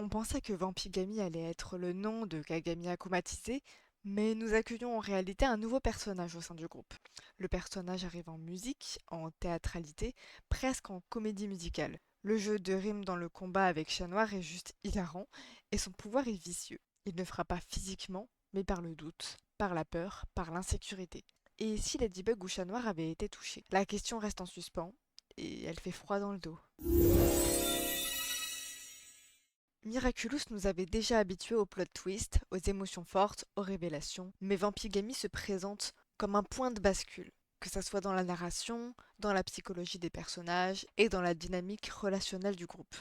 On pensait que Vampigami allait être le nom de Kagami Akomatise, mais nous accueillons en réalité un nouveau personnage au sein du groupe. Le personnage arrive en musique, en théâtralité, presque en comédie musicale. Le jeu de rime dans le combat avec Chat Noir est juste hilarant, et son pouvoir est vicieux. Il ne frappe pas physiquement, mais par le doute, par la peur, par l'insécurité. Et si Ladybug ou Chat Noir avaient été touchés? La question reste en suspens, et elle fait froid dans le dos. Miraculous nous avait déjà habitués aux plot twists, aux émotions fortes, aux révélations, mais Vampigami se présente comme un point de bascule, que ça soit dans la narration, dans la psychologie des personnages et dans la dynamique relationnelle du groupe.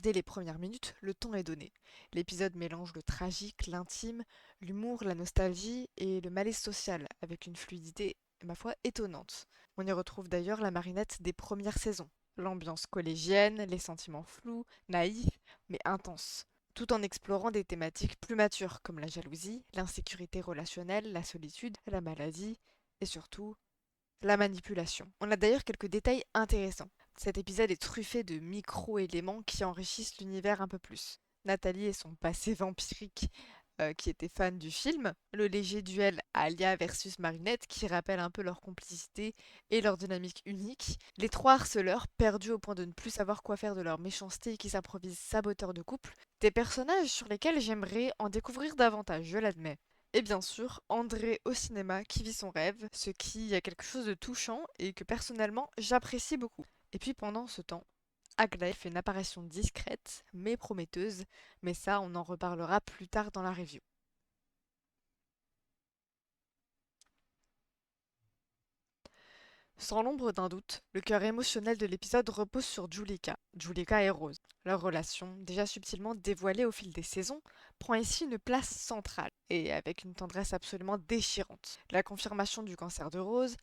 Dès les premières minutes, le ton est donné. L'épisode mélange le tragique, l'intime, l'humour, la nostalgie et le malaise social, avec une fluidité, ma foi, étonnante. On y retrouve d'ailleurs la Marinette des premières saisons. L'ambiance collégienne, les sentiments flous, naïfs, mais intenses, tout en explorant des thématiques plus matures comme la jalousie, l'insécurité relationnelle, la solitude, la maladie et surtout la manipulation. On a d'ailleurs quelques détails intéressants. Cet épisode est truffé de micro-éléments qui enrichissent l'univers un peu plus. Nathalie et son passé vampirique qui était fan du film, le léger duel Alia versus Marinette qui rappelle un peu leur complicité et leur dynamique unique, les trois harceleurs perdus au point de ne plus savoir quoi faire de leur méchanceté et qui s'improvisent saboteurs de couple, des personnages sur lesquels j'aimerais en découvrir davantage, je l'admets. Et bien sûr, André au cinéma qui vit son rêve, ce qui a quelque chose de touchant et que personnellement j'apprécie beaucoup. Et puis pendant ce temps, Aglaé fait une apparition discrète mais prometteuse, mais ça on en reparlera plus tard dans la review. Sans l'ombre d'un doute, le cœur émotionnel de l'épisode repose sur Julika et Rose. Leur relation, déjà subtilement dévoilée au fil des saisons, prend ici une place centrale, et avec une tendresse absolument déchirante. La confirmation du cancer de Rose,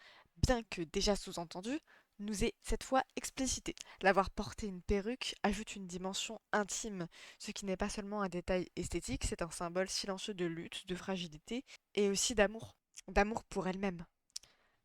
bien que déjà sous-entendue, nous est cette fois explicitée. L'avoir porté une perruque ajoute une dimension intime, ce qui n'est pas seulement un détail esthétique, c'est un symbole silencieux de lutte, de fragilité, et aussi d'amour. D'amour pour elle-même.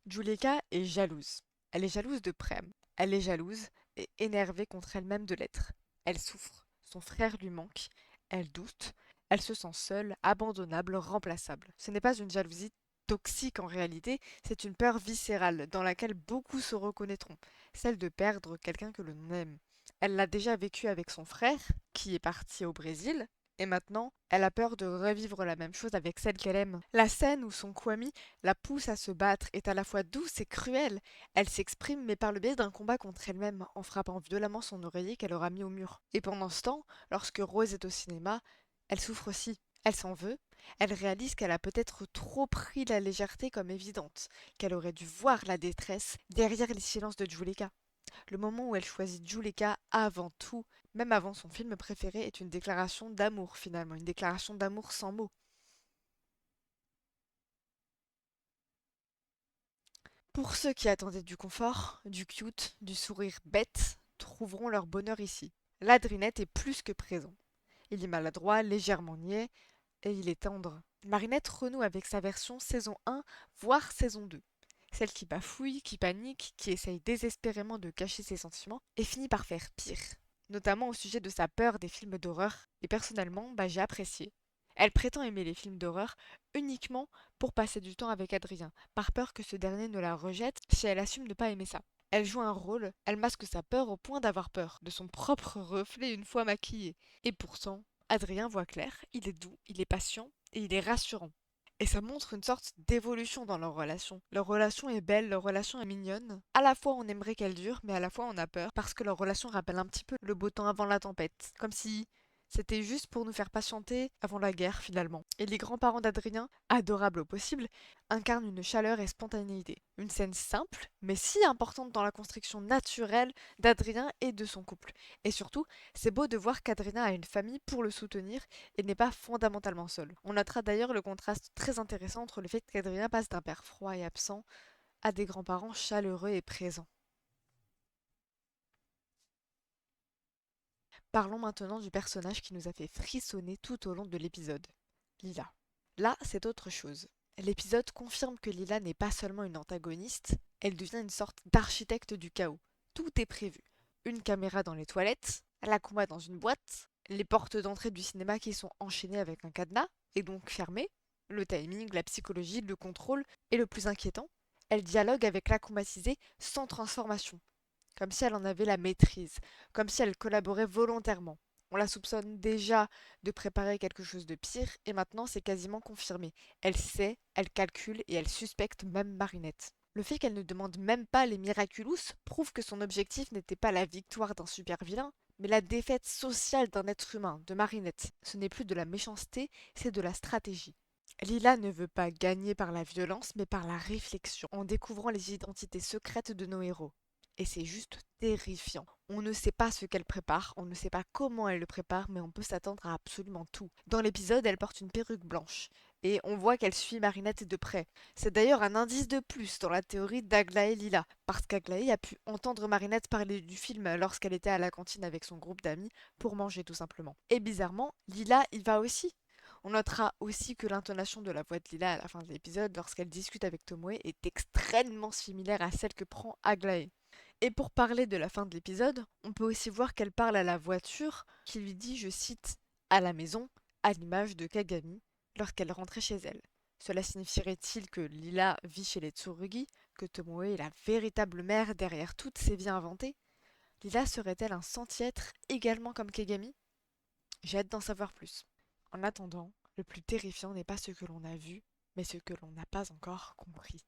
Juleka est jalouse. Elle est jalouse de Prem. Elle est jalouse et énervée contre elle-même de l'être. Elle souffre. Son frère lui manque. Elle doute. Elle se sent seule, abandonnable, remplaçable. Ce n'est pas une jalousie toxique en réalité, c'est une peur viscérale dans laquelle beaucoup se reconnaîtront, celle de perdre quelqu'un que l'on aime. Elle l'a déjà vécu avec son frère, qui est parti au Brésil, et maintenant, elle a peur de revivre la même chose avec celle qu'elle aime. La scène où son Kwami la pousse à se battre est à la fois douce et cruelle. Elle s'exprime mais par le biais d'un combat contre elle-même, en frappant violemment son oreiller qu'elle aura mis au mur. Et pendant ce temps, lorsque Rose est au cinéma, elle souffre aussi. Elle s'en veut. Elle réalise qu'elle a peut-être trop pris la légèreté comme évidente, qu'elle aurait dû voir la détresse derrière les silences de Juleka. Le moment où elle choisit Juleka avant tout, même avant son film préféré, est une déclaration d'amour finalement, une déclaration d'amour sans mots. Pour ceux qui attendaient du confort, du cute, du sourire bête, trouveront leur bonheur ici. L'Adrinette est plus que présent. Il est maladroit, légèrement niais, et il est tendre. Marinette renoue avec sa version saison 1, voire saison 2. Celle qui bafouille, qui panique, qui essaye désespérément de cacher ses sentiments, et finit par faire pire. Notamment au sujet de sa peur des films d'horreur, et personnellement, j'ai apprécié. Elle prétend aimer les films d'horreur uniquement pour passer du temps avec Adrien, par peur que ce dernier ne la rejette si elle assume ne pas aimer ça. Elle joue un rôle, elle masque sa peur au point d'avoir peur de son propre reflet une fois maquillée. Et pourtant, Adrien voit clair, il est doux, il est patient et il est rassurant. Et ça montre une sorte d'évolution dans leur relation. Leur relation est belle, leur relation est mignonne. À la fois on aimerait qu'elle dure, mais à la fois on a peur parce que leur relation rappelle un petit peu le beau temps avant la tempête. Comme si c'était juste pour nous faire patienter avant la guerre finalement. Et les grands-parents d'Adrien, adorables au possible, incarnent une chaleur et spontanéité. Une scène simple, mais si importante dans la construction naturelle d'Adrien et de son couple. Et surtout, c'est beau de voir qu'Adrien a une famille pour le soutenir et n'est pas fondamentalement seul. On notera d'ailleurs le contraste très intéressant entre le fait qu'Adrien passe d'un père froid et absent à des grands-parents chaleureux et présents. Parlons maintenant du personnage qui nous a fait frissonner tout au long de l'épisode, Lila. Là, c'est autre chose. L'épisode confirme que Lila n'est pas seulement une antagoniste, elle devient une sorte d'architecte du chaos. Tout est prévu. Une caméra dans les toilettes, la combat dans une boîte, les portes d'entrée du cinéma qui sont enchaînées avec un cadenas, et donc fermées, le timing, la psychologie, le contrôle, et le plus inquiétant, elle dialogue avec la combatisée sans transformation, comme si elle en avait la maîtrise, comme si elle collaborait volontairement. On la soupçonne déjà de préparer quelque chose de pire, et maintenant c'est quasiment confirmé. Elle sait, elle calcule et elle suspecte même Marinette. Le fait qu'elle ne demande même pas les Miraculous prouve que son objectif n'était pas la victoire d'un super vilain, mais la défaite sociale d'un être humain, de Marinette. Ce n'est plus de la méchanceté, c'est de la stratégie. Lila ne veut pas gagner par la violence, mais par la réflexion, en découvrant les identités secrètes de nos héros. Et c'est juste terrifiant. On ne sait pas ce qu'elle prépare, on ne sait pas comment elle le prépare, mais on peut s'attendre à absolument tout. Dans l'épisode, elle porte une perruque blanche, et on voit qu'elle suit Marinette de près. C'est d'ailleurs un indice de plus dans la théorie d'Aglaé Lila, parce qu'Aglaé a pu entendre Marinette parler du film lorsqu'elle était à la cantine avec son groupe d'amis, pour manger tout simplement. Et bizarrement, Lila y va aussi. On notera aussi que l'intonation de la voix de Lila à la fin de l'épisode, lorsqu'elle discute avec Tomoe, est extrêmement similaire à celle que prend Aglaé. Et pour parler de la fin de l'épisode, on peut aussi voir qu'elle parle à la voiture, qui lui dit, je cite, à la maison, à l'image de Kagami, lorsqu'elle rentrait chez elle. Cela signifierait-il que Lila vit chez les Tsurugi, que Tomoe est la véritable mère derrière toutes ces vies inventées? Lila serait-elle un centiêtre également comme Kagami? J'ai hâte d'en savoir plus. En attendant, le plus terrifiant n'est pas ce que l'on a vu, mais ce que l'on n'a pas encore compris.